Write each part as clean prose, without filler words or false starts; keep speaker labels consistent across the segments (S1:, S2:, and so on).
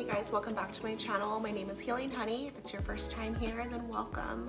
S1: guys, welcome back to my channel. My name is Healing Honey. If it's your first time here, then welcome.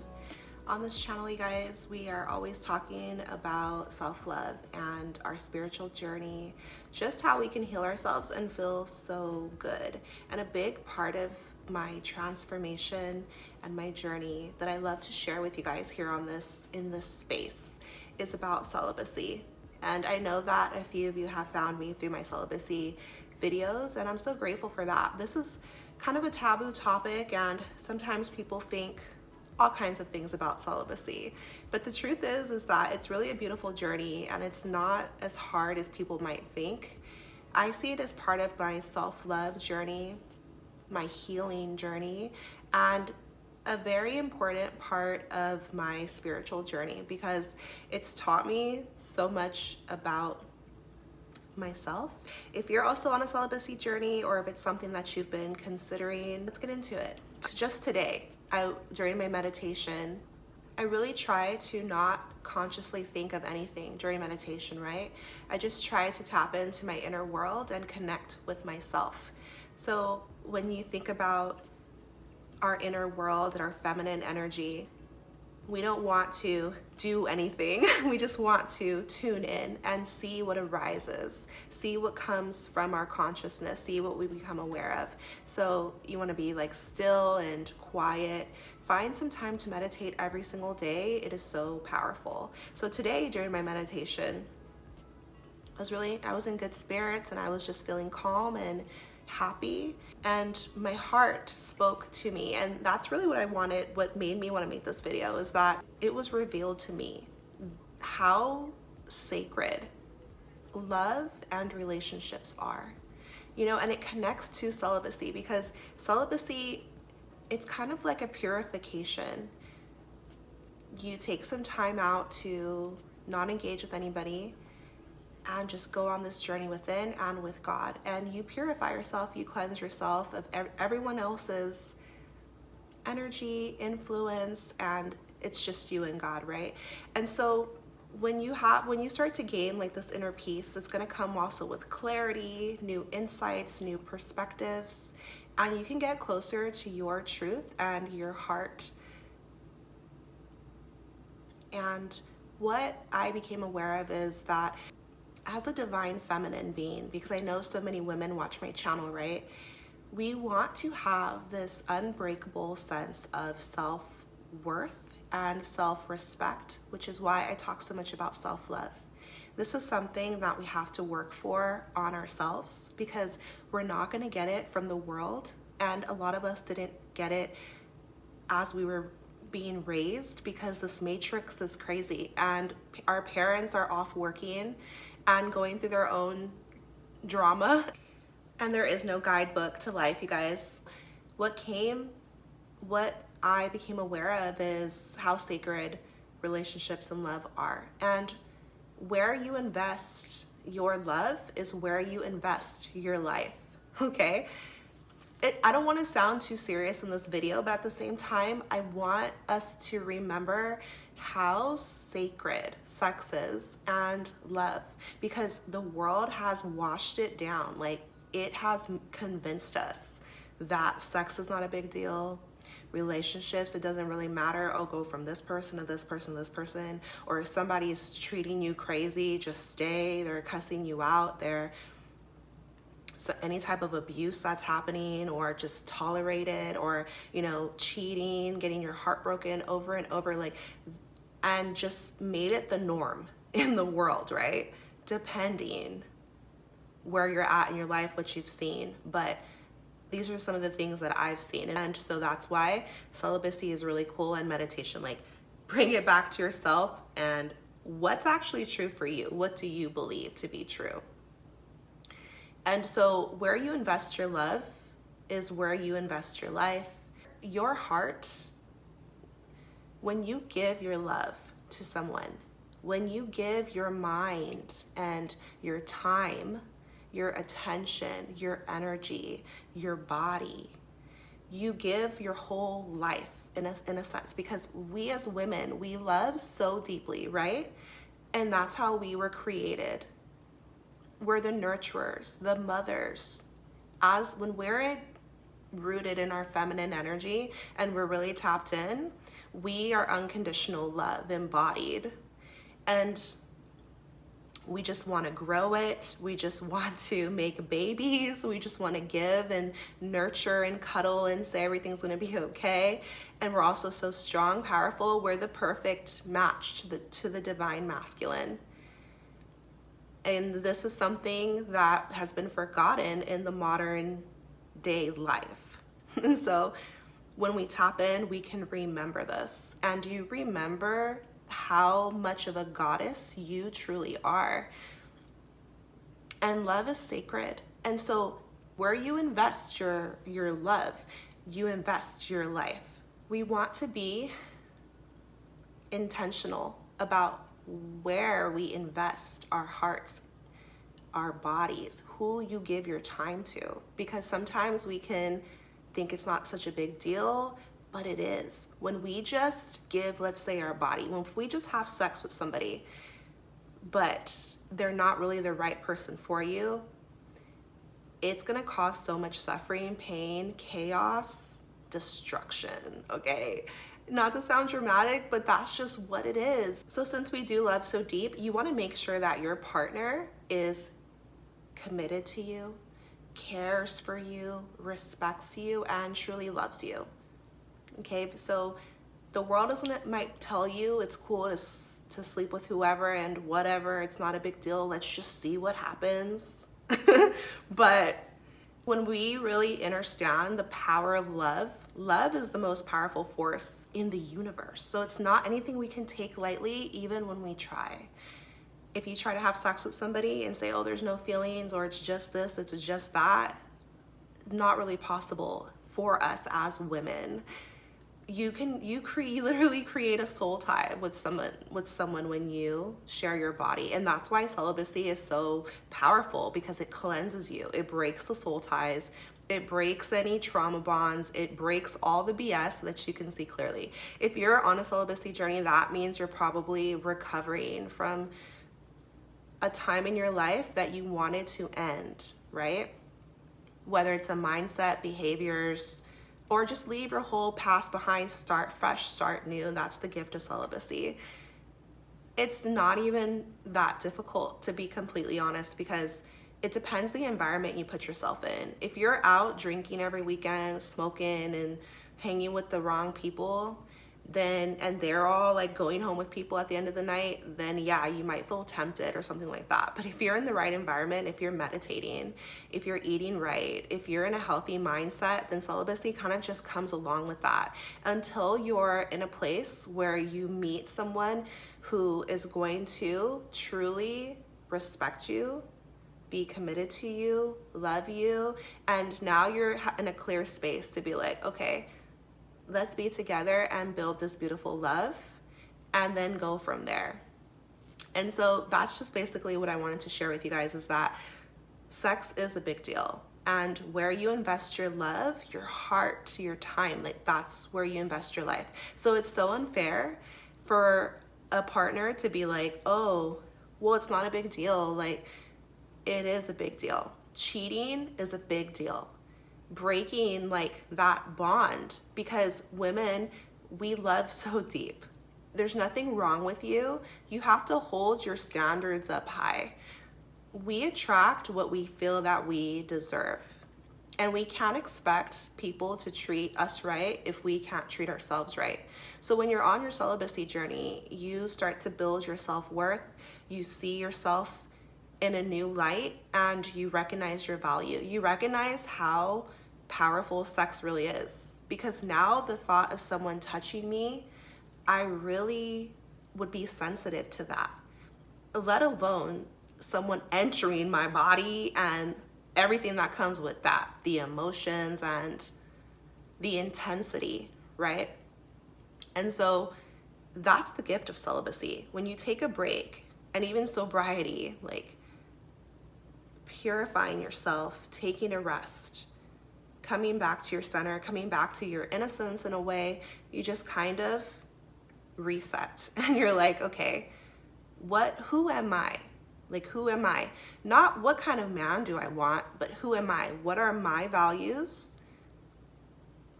S1: On this channel, you guys, we are always talking about self-love and our spiritual journey, just how we can heal ourselves and feel so good. And a big part of my transformation and my journey that I love to share with you guys here on in this space is about celibacy. And I know that a few of you have found me through my celibacy videos, and I'm so grateful for that. This is kind of a taboo topic, and sometimes people think all kinds of things about celibacy. But the truth is that it's really a beautiful journey, and it's not as hard as people might think. I see it as part of my self-love journey, my healing journey, and a very important part of my spiritual journey, because it's taught me so much about myself. If you're also on a celibacy journey, or if it's something that you've been considering, let's get into it. So just today, during my meditation, I really try to not consciously think of anything during meditation, right? I just try to tap into my inner world and connect with myself. So when you think about our inner world and our feminine energy, we don't want to do anything. We just want to tune in and see what arises, see what comes from our consciousness, see what we become aware of. So you want to be like still and quiet. Find some time to meditate every single day. It is so powerful. So today during my meditation, I was in good spirits, and I was just feeling calm and happy, and my heart spoke to me. And that's really what I wanted. What made me want to make this video is that it was revealed to me how sacred love and relationships are, and it connects to celibacy, because celibacy, it's kind of like a purification. You take some time out to not engage with anybody and just go on this journey within and with God. And you purify yourself, you cleanse yourself of everyone else's energy, influence, and it's just you and God, right? And so when you start to gain like this inner peace, it's gonna come also with clarity, new insights, new perspectives, and you can get closer to your truth and your heart. And what I became aware of is that as a divine feminine being, because I know so many women watch my channel, right? We want to have this unbreakable sense of self-worth and self-respect, which is why I talk so much about self-love. This is something that we have to work for on ourselves, because we're not going to get it from the world. And a lot of us didn't get it as we were being raised, because this matrix is crazy, and our parents are off working and going through their own drama, and there is no guidebook to life, you guys. What I became aware of is how sacred relationships and love are, and where you invest your love is where you invest your life, okay? I don't want to sound too serious in this video, but at the same time, I want us to remember how sacred sex is and love, because the world has washed it down. Like, it has convinced us that sex is not a big deal. Relationships, it doesn't really matter. Oh, go from this person to this person to this person. Or if somebody's treating you crazy, just stay. They're cussing you out. So any type of abuse that's happening, or just tolerated, or cheating, getting your heart broken over and over, and just made it the norm in the world, right? Depending where you're at in your life, what you've seen. But these are some of the things that I've seen, and so that's why celibacy is really cool, and meditation, bring it back to yourself and what's actually true for you. What do you believe to be true? And so where you invest your love is where you invest your life. Your heart, when you give your love to someone, when you give your mind and your time, your attention, your energy, your body, you give your whole life in a sense, because we as women, we love so deeply, right? And that's how we were created. We're the nurturers, the mothers. When we're rooted in our feminine energy and we're really tapped in, we are unconditional love embodied. And we just want to grow it. We just want to make babies. We just want to give and nurture and cuddle and say everything's going to be okay. And we're also so strong, powerful. We're the perfect match to the divine masculine. And this is something that has been forgotten in the modern day life. And so when we tap in, we can remember this. And do you remember how much of a goddess you truly are? And love is sacred. And so where you invest your love, you invest your life. We want to be intentional about where we invest our hearts, our bodies, who you give your time to. Because sometimes we can think it's not such a big deal, but it is. When we just give, let's say, our body, when we just have sex with somebody, but they're not really the right person for you, it's gonna cause so much suffering, pain, chaos, destruction, okay? Not to sound dramatic, but that's just what it is. So since we do love so deep, you wanna make sure that your partner is committed to you, cares for you, respects you, and truly loves you. Okay, so the world might tell you it's cool to sleep with whoever and whatever, it's not a big deal, let's just see what happens. But when we really understand the power of love, love is the most powerful force in the universe. So it's not anything we can take lightly, even when we try. If you try to have sex with somebody and say, oh, there's no feelings, or it's just this, it's just that, not really possible for us as women. You literally create a soul tie with someone when you share your body. And that's why celibacy is so powerful, because it cleanses you. It breaks the soul ties. It breaks any trauma bonds. It breaks all the BS so that you can see clearly. If you're on a celibacy journey, that means you're probably recovering from a time in your life that you wanted to end, right? Whether it's a mindset, behaviors, or just leave your whole past behind, start fresh, start new. That's the gift of celibacy. It's not even that difficult, to be completely honest, because it depends the environment you put yourself in. If you're out drinking every weekend, smoking and hanging with the wrong people, and they're all like going home with people at the end of the night, then yeah, you might feel tempted or something like that. But if you're in the right environment, if you're meditating, if you're eating right, if you're in a healthy mindset, then celibacy kind of just comes along with that, until you're in a place where you meet someone who is going to truly respect you, be committed to you, love you, and now you're in a clear space to be like, okay, let's be together and build this beautiful love, and then go from there. And so that's just basically what I wanted to share with you guys, is that sex is a big deal. And where you invest your love, your heart, your time, like that's where you invest your life. So it's so unfair for a partner to be like, oh, well, it's not a big deal. Like, it is a big deal. Cheating is a big deal. Breaking like that bond, because women, we love so deep. There's nothing wrong with you. You have to hold your standards up high. We attract what we feel that we deserve, and we can't expect people to treat us right if we can't treat ourselves right. So when you're on your celibacy journey, you start to build your self-worth. You see yourself in a new light, and you recognize your value. You recognize how powerful sex really is, because now the thought of someone touching me, I really would be sensitive to that, let alone someone entering my body and everything that comes with that, the emotions and the intensity, right? And so that's the gift of celibacy. When you take a break, and even sobriety, like purifying yourself, taking a rest, coming back to your center, coming back to your innocence in a way, you just kind of reset. And you're like, okay, who am I? Like, who am I? Not what kind of man do I want, but who am I? What are my values?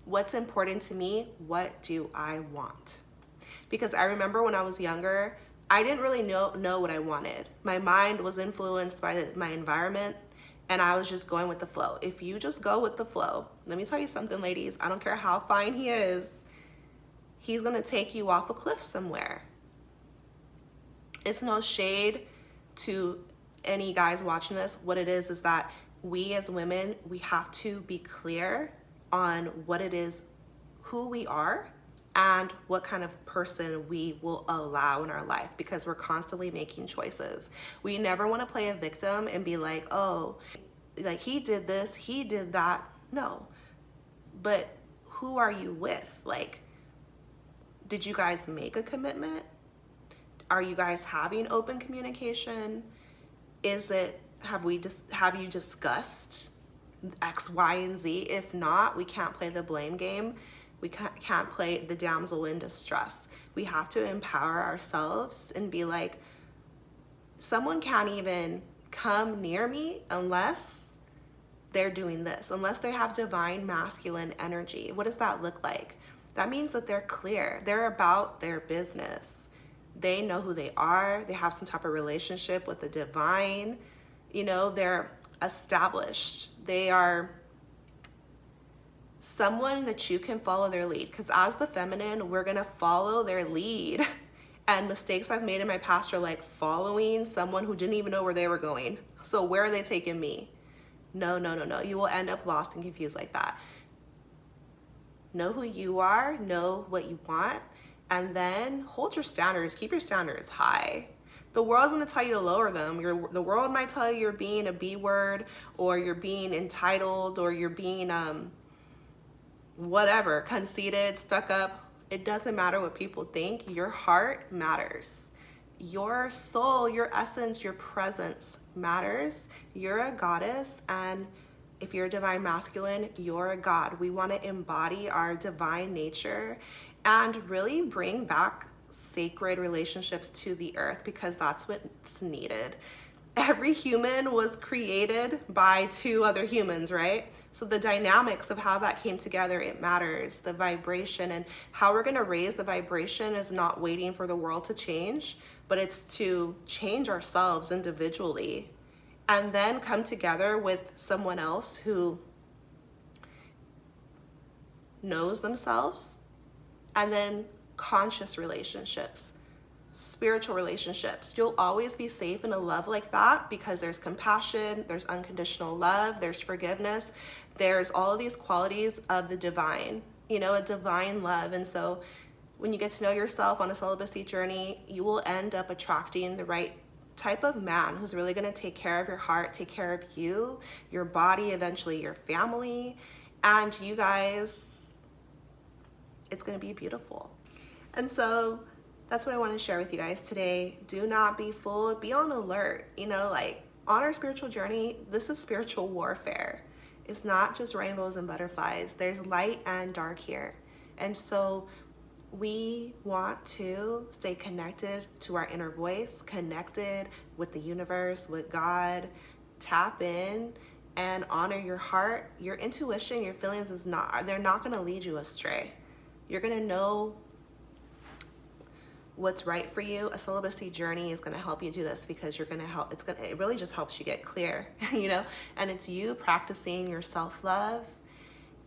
S1: What's important to me? What do I want? Because I remember when I was younger, I didn't really know what I wanted. My mind was influenced by my environment, and I was just going with the flow. If you just go with the flow, let me tell you something, ladies. I don't care how fine he is, he's gonna take you off a cliff somewhere. It's no shade to any guys watching this. What it is that we as women, we have to be clear on what it is, who we are, and what kind of person we will allow in our life, because we're constantly making choices. We never want to play a victim and be like, oh, like he did this, he did that. No. But who are you with? Like, did you guys make a commitment? Are you guys having open communication? Have you discussed X, Y, and Z? If not, we can't play the blame game. We can't play the damsel in distress. We have to empower ourselves and be like, someone can't even come near me unless they're doing this, unless they have divine masculine energy. What does that look like? That means that they're clear. They're about their business. They know who they are. They have some type of relationship with the divine. You know, they're established. They are someone that you can follow their lead, because as the feminine, we're gonna follow their lead. And mistakes I've made in my past are like following someone who didn't even know where they were going. So where are they taking me? No. You will end up lost and confused like that. Know who you are, know what you want, and then hold your standards. Keep your standards high. The world's gonna tell you to lower them. The world might tell you you're being a B word, or you're being entitled, or you're being whatever, conceited, stuck up. It doesn't matter what people think. Your heart matters. Your soul, your essence, your presence matters. You're a goddess, and if you're a divine masculine, you're a god. We want to embody our divine nature and really bring back sacred relationships to the earth, because that's what's needed. Every human was created by two other humans, right? So the dynamics of how that came together, it matters. The vibration and how we're gonna raise the vibration is not waiting for the world to change, but it's to change ourselves individually and then come together with someone else who knows themselves, and then conscious relationships, spiritual relationships. You'll always be safe in a love like that because there's compassion, there's unconditional love, there's forgiveness, there's all of these qualities of the divine, you know, a divine love. And so when you get to know yourself on a celibacy journey, you will end up attracting the right type of man who's really going to take care of your heart, take care of you, your body, eventually your family, and you guys, it's going to be beautiful. And so that's what I want to share with you guys today. Do not be fooled. Be on alert. You know, like on our spiritual journey, this is spiritual warfare. It's not just rainbows and butterflies. There's light and dark here. And so we want to stay connected to our inner voice, connected with the universe, with God. Tap in and honor your heart. Your intuition, your feelings they're not going to lead you astray. You're going to know what's right for you. A celibacy journey is going to help you do this, because it really just helps you get clear, you know, and it's you practicing your self-love.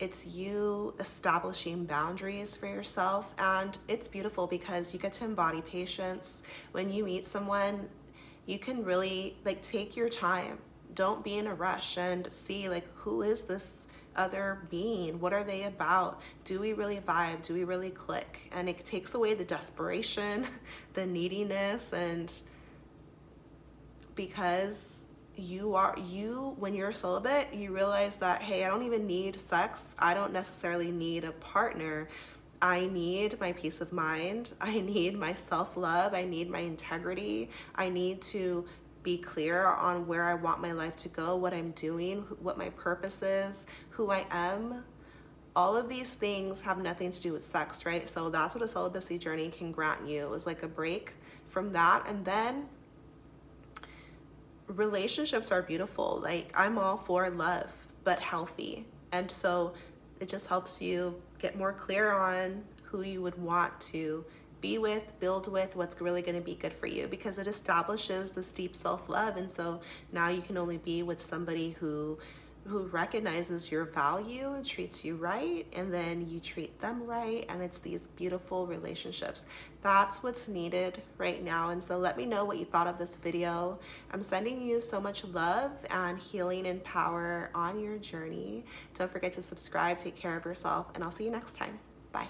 S1: It's you establishing boundaries for yourself, and it's beautiful because you get to embody patience. When you meet someone, you can really like take your time. Don't be in a rush and see like, who is this other being? What are they about? Do we really vibe? Do we really click? And it takes away the desperation, the neediness, and because when you're celibate, you realize that, hey, I don't even need sex. I don't necessarily need a partner. I need my peace of mind. I need my self-love. I need my integrity. I need to be clear on where I want my life to go, what I'm doing, what my purpose is, who I am. All of these things have nothing to do with sex, right? So that's what a celibacy journey can grant you, is like a break from that. And then relationships are beautiful. Like, I'm all for love, but healthy. And so it just helps you get more clear on who you would want to be with, build with, what's really going to be good for you, because it establishes this deep self-love. And so now you can only be with somebody who recognizes your value and treats you right, and then you treat them right, and it's these beautiful relationships. That's what's needed right now. And so let me know what you thought of this video. I'm sending you so much love and healing and power on your journey. Don't forget to subscribe, take care of yourself, and I'll see you next time. Bye.